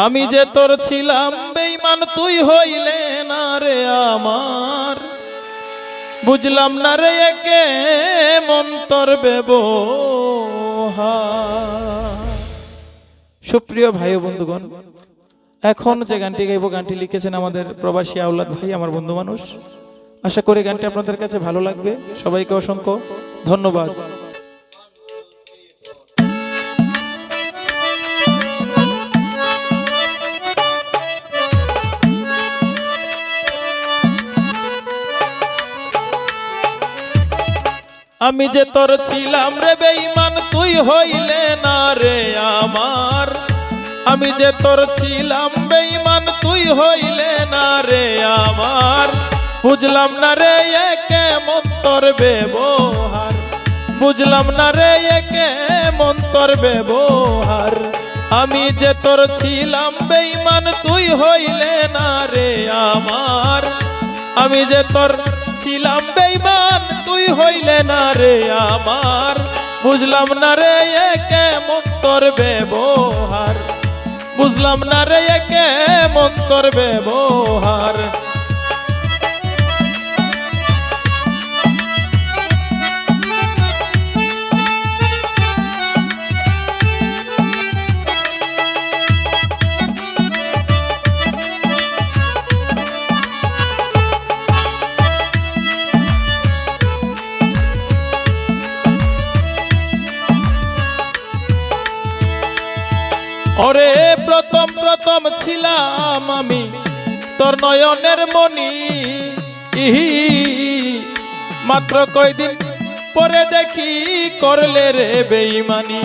আমি যে তোর ছিলাম বেঈমান তুই হইলে না রে আমার, বুঝলাম না রে একে মন্তর ব্যবহার। সুপ্রিয় ভাই ও বন্ধুগণ, এখন যে গানটি গাইব গানটি লিখেছেন আমাদের প্রবাসী আওলাদ ভাই, আমার বন্ধু মানুষ। আশা করি গানটি আপনাদের কাছে ভালো লাগবে। সবাইকে অসংখ্য ধন্যবাদ। আমি যে তোর ছিলাম রে বেঈমান তুই হইলে না রে আমার, আমি যে তোর ছিলাম বেঈমান তুই হইলে না রে আমার, বুঝলাম না রে একে মন্তর ব্যবহার, বুঝলাম না রে একে মন্তর ব্যবহার। আমি যে তোর ছিলাম বেঈমান তুই হইলে না রে আমার, আমি যে তোর ছিলাম বেঈমান তুই হইলে না রে আমার, বুঝলাম না রে একে মন্তর ব্যবহার, বুঝলাম না রে একে মন্তর ব্যবহার। ওরে প্রথম প্রথম ছিলাম আমি তোর নয়নের মনি, মাত্র কয়দিন পরে দেখি করলে রে বেঈমানি।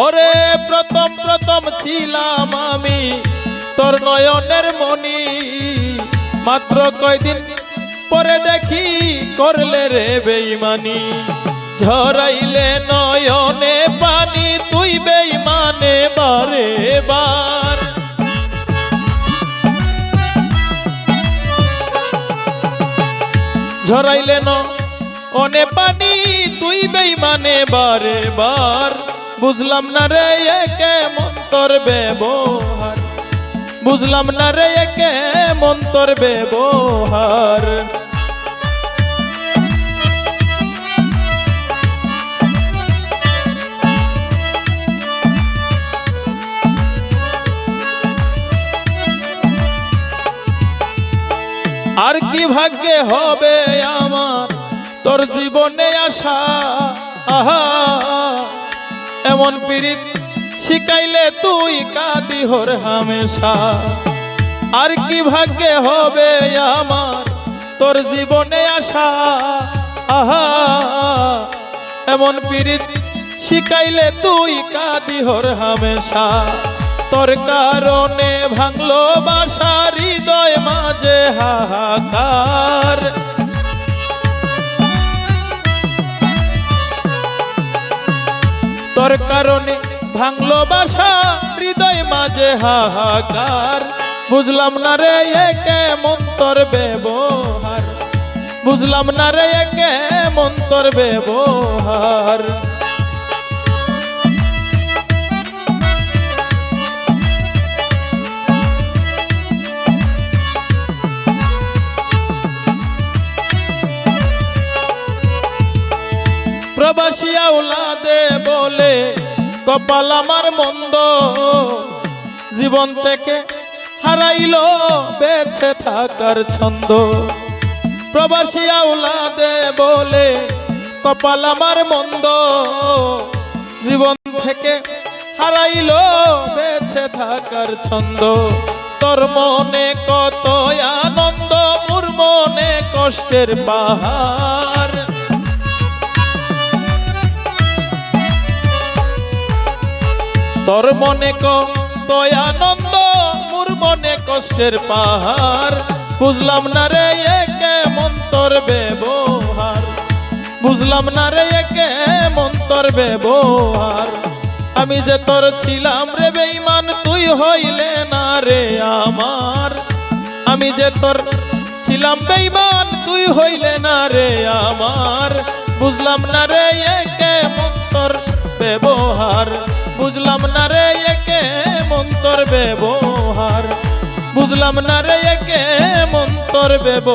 ওরে প্রথম প্রথম ছিলাম আমি তোর নয়নের মনি, মাত্র কয়দিন পরে দেখি করলে রে বেঈমানি। ঝরাইলে নয়নে পানি তুই বেঈমানে বারে বার, ঝরাইলে নয়নে পানি তুই বেঈমানে বারে বার, বুঝলাম না রে একে মন্তর ব্যবহার, বুঝলাম না রে একে মন্তর ব্যবহার। আর কি ভাগ্যে হবে আমার তোর জীবনে আসা, আহা এমন পীড়িত শিখাইলে তুই কাঁদি হর হামেশা। আর কি ভাগ্যে হবে আমার তোর জীবনে আসা, আহা এমন পীড়িত শিখাইলে তুই কাঁদি হর হামেশা। তোর কারণে ভাঙলো বাসা হৃদয় মাঝে হাহাকার, তোর কারণে ভাঙলো বাসা হৃদয় মাঝে হাহাকার, বুঝলাম না রে একে মন্তর ব্যবহার, বুঝলাম না রে একে মন্তর ব্যবহার। প্রবাসী আওলাদে বলে কপাল আমার মন্দ, জীবন থেকে হারাইলো বেঁচে থাকার ছন্দ। প্রবাসী আওলাদে বলে কপাল আমার মন্দ, জীবন থেকে হারাইলো বেঁচে থাকার ছন্দ। তোর মনে কত আনন্দ মোর মনে কষ্টের পাহাড়, তোর মনে কত আনন্দ মোর মনে কষ্টের পাহাড়, বুঝলাম না রে একে মন্তর ব্যবহার, বুঝলাম না রে একে মন্তর ব্যবহার। আমি যে তোর ছিলাম রে বেঈমান তুই হইলে না রে আমার, আমি যে তোর ছিলাম বেঈমান তুই হইলে না রে আমার, বুঝলাম না রে একে মন্তর ব্যবহার, বুঝলাম না রে একে মন্তর ব্যবহার। বুঝলাম না রে একে মন্তর বেব